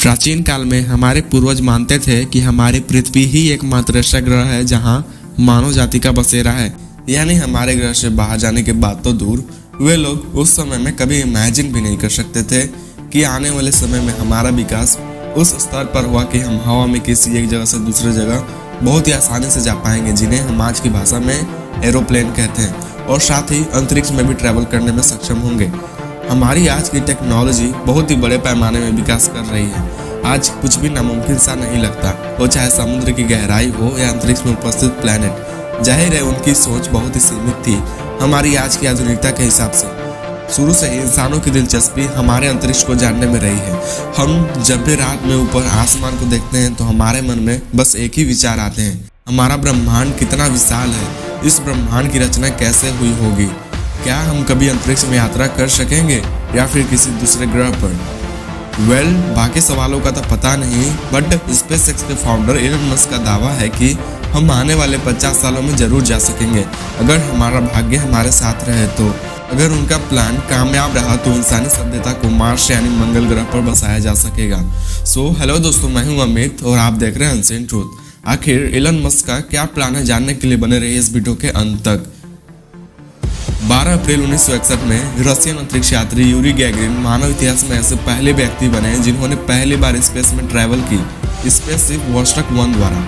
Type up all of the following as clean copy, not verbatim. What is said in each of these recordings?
प्राचीन काल में हमारे पूर्वज मानते थे कि हमारी पृथ्वी ही एकमात्र ऐसा ग्रह है जहां मानव जाति का बसेरा है। यानी हमारे ग्रह से बाहर जाने के बाद तो दूर, वे लोग उस समय में कभी इमेजिन भी नहीं कर सकते थे कि आने वाले समय में हमारा विकास उस स्तर पर हुआ कि हम हवा में किसी एक जगह से दूसरे जगह बहुत ही आसानी से जा पाएंगे, जिन्हें हम आज की भाषा में एरोप्लेन कहते हैं, और साथ ही अंतरिक्ष में भी ट्रैवल करने में सक्षम होंगे। हमारी आज की टेक्नोलॉजी बहुत ही बड़े पैमाने में विकास कर रही है। आज कुछ भी नामुमकिन सा नहीं लगता, वो चाहे समुद्र की गहराई हो या अंतरिक्ष में उपस्थित प्लैनेट। जाहिर है उनकी सोच बहुत ही सीमित थी हमारी आज की आधुनिकता के हिसाब से। शुरू से ही इंसानों की दिलचस्पी हमारे अंतरिक्ष को जानने में रही है। हम जब भी रात में ऊपर आसमान को देखते हैं तो हमारे मन में बस एक ही विचार आते हैं, हमारा ब्रह्मांड कितना विशाल है, इस ब्रह्मांड की रचना कैसे हुई होगी, क्या हम कभी अंतरिक्ष में यात्रा कर सकेंगे या फिर किसी दूसरे ग्रह पर। बाकी सवालों का तो पता नहीं, बट स्पेसएक्स के फाउंडर एलन मस्क का दावा है कि हम आने वाले 50 सालों में जरूर जा सकेंगे, अगर हमारा भाग्य हमारे साथ रहे तो। अगर उनका प्लान कामयाब रहा तो इंसानी सभ्यता को मार्स यानी मंगल ग्रह पर बसाया जा सकेगा। हेलो दोस्तों, मैं हूं अमित और आप देख रहे हैं अनसीन ट्रूथ। आखिर एलन मस्क का क्या प्लान है, जानने के लिए बने रहिए इस वीडियो के अंत तक। 12 अप्रैल 1961 में रशियन अंतरिक्ष यात्री यूरी गैगरिन मानव इतिहास में ऐसे पहले व्यक्ति बने जिन्होंने पहली बार स्पेस में ट्रैवल की, स्पेसशिप वोस्टॉक 1 द्वारा।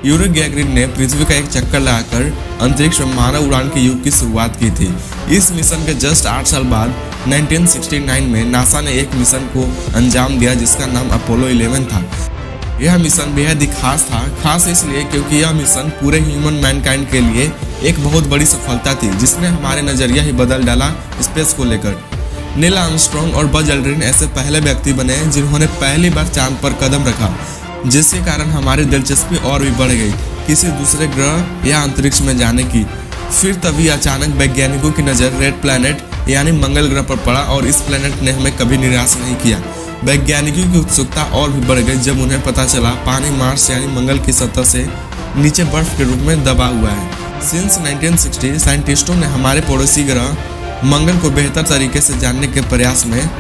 यूरी गैगरिन ने पृथ्वी का एक चक्कर लगाकर अंतरिक्ष में मानव उड़ान के युग की शुरुआत की थी। इस मिशन के जस्ट 8 साल बाद 1969 में नासा ने एक मिशन को अंजाम दिया जिसका नाम अपोलो 11 था। यह मिशन बेहद ही खास था, खास इसलिए क्योंकि यह मिशन पूरे ह्यूमन मैनकाइंड के लिए एक बहुत बड़ी सफलता थी, जिसने हमारे नजरिया ही बदल डाला स्पेस को लेकर। नील आर्मस्ट्रांग और बज एल्ड्रिन ऐसे पहले व्यक्ति बने जिन्होंने पहली बार चांद पर कदम रखा, जिसके कारण हमारी दिलचस्पी और भी बढ़ गई किसी दूसरे ग्रह या अंतरिक्ष में जाने की। फिर तभी अचानक वैज्ञानिकों की नज़र रेड प्लैनेट यानी मंगल ग्रह पर पड़ा और इस प्लैनेट ने हमें कभी निराश नहीं किया। वैज्ञानिकों की उत्सुकता और भी बढ़ गई जब उन्हें पता चला पानी मार्स यानी मंगल की सतह से नीचे बर्फ के रूप में दबा हुआ है। सिंस 1960 साइंटिस्टों ने हमारे पड़ोसी ग्रह मंगल को बेहतर तरीके से जानने के प्रयास में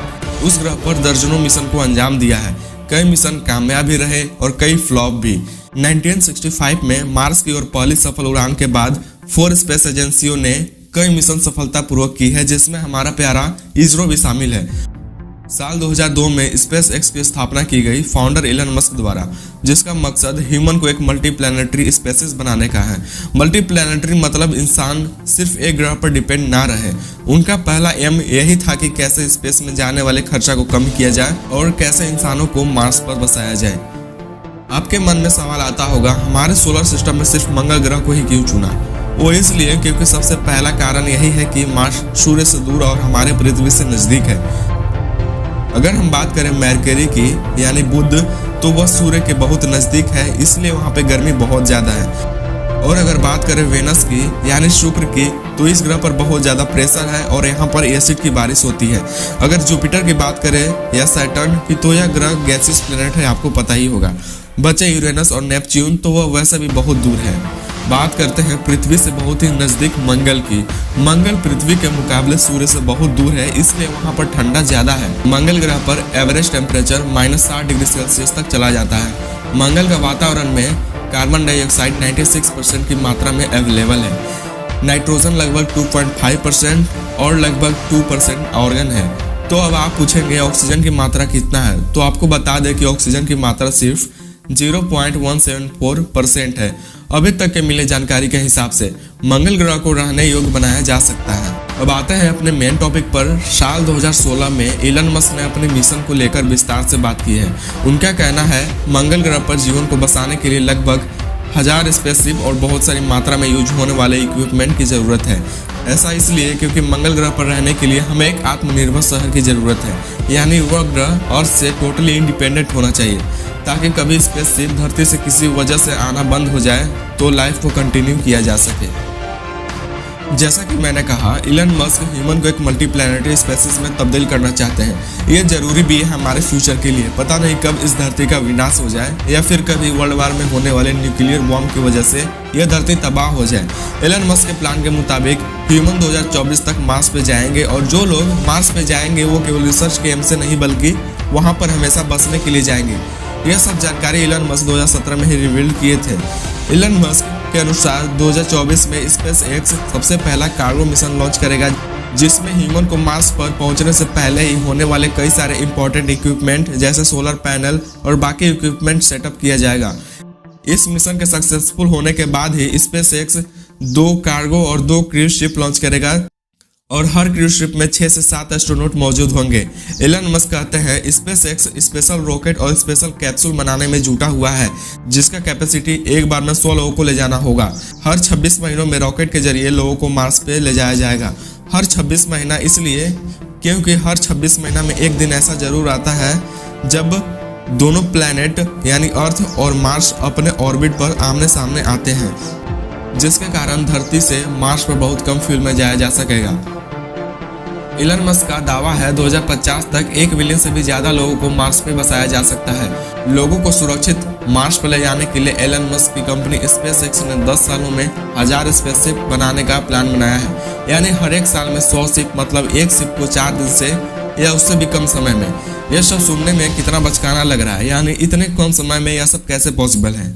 उस ग्रह पर दर्जनों मिशन को अंजाम दिया है। कई मिशन कामयाब भी रहे और कई फ्लॉप भी। 1965 में मार्स की ओर पहली सफल उड़ान के बाद 4 स्पेस एजेंसियों ने कई मिशन सफलतापूर्वक की है, जिसमें हमारा प्यारा इसरो भी शामिल है। साल 2002 में स्पेस एक्स की स्थापना की गई फाउंडर एलन मस्क द्वारा, जिसका मकसद ह्यूमन को एक मल्टी प्लैनेटरी स्पेसिस बनाने का है। मल्टी प्लैनेटरी मतलब इंसान सिर्फ एक ग्रह पर डिपेंड ना रहे। उनका पहला एम यही था कि कैसे स्पेस में जाने वाले खर्चा को कम किया जाए और कैसे इंसानों को मार्स पर बसाया जाए। आपके मन में सवाल आता होगा, हमारे सोलर सिस्टम में सिर्फ मंगल ग्रह को ही क्यों चुना? वो इसलिए क्योंकि सबसे पहला कारण यही है कि मार्स सूर्य से दूर और हमारे पृथ्वी से नजदीक है। अगर हम बात करें मरकरी की यानी बुध, तो वह सूर्य के बहुत नज़दीक है, इसलिए वहाँ पे गर्मी बहुत ज़्यादा है। और अगर बात करें वेनस की यानी शुक्र की, तो इस ग्रह पर बहुत ज़्यादा प्रेशर है और यहाँ पर एसिड की बारिश होती है। अगर जुपिटर की बात करें या सैटर्न की, तो यह ग्रह गैसियस प्लैनेट है, आपको पता ही होगा। बचे यूरेनस और नेपच्यून, तो वह वैसे भी बहुत दूर है। बात करते हैं पृथ्वी से बहुत ही नज़दीक मंगल की। मंगल पृथ्वी के मुकाबले सूर्य से बहुत दूर है, इसलिए वहाँ पर ठंडा ज़्यादा है। मंगल ग्रह पर एवरेज टेम्परेचर -60 डिग्री सेल्सियस तक चला जाता है। मंगल का वातावरण में कार्बन डाइऑक्साइड 96% की मात्रा में अवेलेबल है। नाइट्रोजन लगभग 2.5% और लगभग 2% ऑर्गन है। तो अब आप पूछेंगे ऑक्सीजन की मात्रा कितना है, तो आपको बता दें कि ऑक्सीजन की मात्रा सिर्फ 0.174% है। अभी तक के मिले जानकारी के हिसाब से मंगल ग्रह को रहने योग्य बनाया जा सकता है। अब आते हैं अपने मेन टॉपिक पर। साल 2016 में एलन मस्क ने अपने मिशन को लेकर विस्तार से बात की है। उनका कहना है मंगल ग्रह पर जीवन को बसाने के लिए लगभग 1000 स्पेसशिप और बहुत सारी मात्रा में यूज होने वाले इक्विपमेंट की ज़रूरत है। ऐसा इसलिए क्योंकि मंगल ग्रह पर रहने के लिए हमें एक आत्मनिर्भर शहर की ज़रूरत है, यानी वह ग्रह अर्थ से टोटली इंडिपेंडेंट होना चाहिए, ताकि कभी स्पेसशिप धरती से किसी वजह से आना बंद हो जाए तो लाइफ को कंटिन्यू किया जा सके। जैसा कि मैंने कहा, इलन मस्क ह्यूमन को एक मल्टीप्लैनेटरी स्पेसिस में तब्दील करना चाहते हैं। ये जरूरी भी है हमारे फ्यूचर के लिए। पता नहीं कब इस धरती का विनाश हो जाए या फिर कभी वर्ल्ड वार में होने वाले न्यूक्लियर बॉम्ब की वजह से यह धरती तबाह हो जाए। इलन मस्क के प्लान के मुताबिक ह्यूमन 2024 तक मार्स पे जाएंगे और जो लोग मार्स पे जाएंगे वो केवल रिसर्च के एम से नहीं बल्कि वहाँ पर हमेशा बसने के लिए जाएंगे। यह सब जानकारी इलन मस्क 2017 में ही रिवील किए थे। इलन मस्क के अनुसार 2024 में स्पेस एक्स सबसे पहला कार्गो मिशन लॉन्च करेगा, जिसमें ह्यूमन को मार्स पर पहुंचने से पहले ही होने वाले कई सारे इंपॉर्टेंट इक्विपमेंट जैसे सोलर पैनल और बाकी इक्विपमेंट सेटअप किया जाएगा। इस मिशन के सक्सेसफुल होने के बाद ही स्पेस एक्स 2 कार्गो और 2 क्रूज शिप लॉन्च करेगा और हर क्रूज शिप में 6 से 7 एस्ट्रोनॉट मौजूद होंगे। इलन मस्क कहते हैं स्पेस एक्स स्पेशल रॉकेट और स्पेशल कैप्सूल बनाने में जुटा हुआ है, जिसका कैपेसिटी एक बार में 100 लोगों को ले जाना होगा। हर 26 महीनों में रॉकेट के जरिए लोगों को मार्स पे ले जाया जाएगा। हर 26 महीना इसलिए क्योंकि हर 26 महीना में एक दिन ऐसा जरूर आता है जब दोनों प्लैनेट यानी अर्थ और मार्स अपने ऑर्बिट पर आमने सामने आते हैं, जिसके कारण धरती से मार्स पर बहुत कम फ्यूल में जाया जा सकेगा। इलन मस्क का दावा है 2050 तक 1 बिलियन से भी ज्यादा लोगों को मार्स पे बसाया जा सकता है। लोगों को सुरक्षित मार्स पर ले जाने के लिए इलन मस्क की कंपनी स्पेस एक्स ने 10 सालों में 1000 स्पेसशिप बनाने का प्लान बनाया है। यानी हर एक साल में 100 शिप, मतलब एक शिप को 4 दिन से या उससे भी कम समय में। यह सब सुनने में कितना बचकाना लग रहा है, यानी इतने कम समय में यह सब कैसे पॉसिबल है।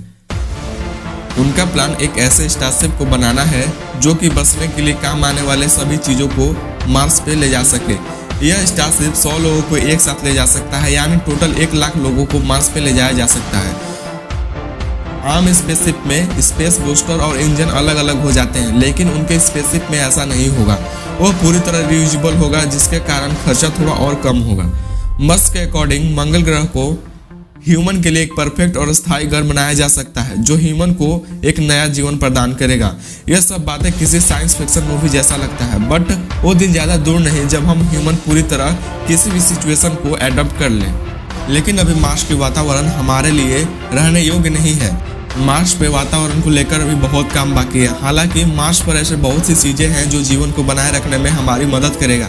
उनका प्लान एक ऐसे स्टारशिप को बनाना है जो कि बसने के लिए काम आने वाले सभी चीजों को मार्स पे ले जा सके। यह स्टारशिप 100 लोगों को एक साथ ले जा सकता है, यानी टोटल 1 लाख लोगों को मार्स पे ले जाया जा सकता है। आम स्पेसशिप में स्पेस बूस्टर और इंजन अलग अलग हो जाते हैं, लेकिन उनके स्पेसशिप में ऐसा नहीं होगा। वह पूरी तरह रियूजेबल होगा, जिसके कारण खर्चा थोड़ा और कम होगा। मस्क के अकॉर्डिंग मंगल ग्रह को ह्यूमन के लिए एक परफेक्ट और स्थायी घर बनाया जा सकता है, जो ह्यूमन को एक नया जीवन प्रदान करेगा। यह सब बातें किसी साइंस फिक्शन मूवी जैसा लगता है, बट वो दिन ज़्यादा दूर नहीं जब हम ह्यूमन पूरी तरह किसी भी सिचुएशन को एडॉप्ट कर लें। लेकिन अभी मार्स के वातावरण हमारे लिए रहने योग्य नहीं है। मार्स पे वातावरण को लेकर अभी बहुत काम बाकी है। हालांकि मार्स पर ऐसे बहुत सी चीज़ें हैं जो जीवन को बनाए रखने में हमारी मदद करेगा,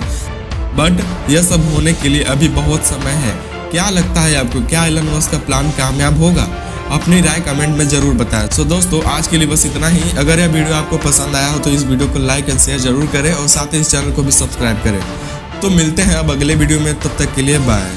बट यह सब होने के लिए अभी बहुत समय है। क्या लगता है आपको, क्या इलन मस्क का प्लान कामयाब होगा? अपनी राय कमेंट में जरूर बताएं। सो दोस्तों, आज के लिए बस इतना ही। अगर यह वीडियो आपको पसंद आया हो तो इस वीडियो को लाइक एंड शेयर जरूर करें और साथ ही इस चैनल को भी सब्सक्राइब करें। तो मिलते हैं अब अगले वीडियो में, तब तक के लिए बाय।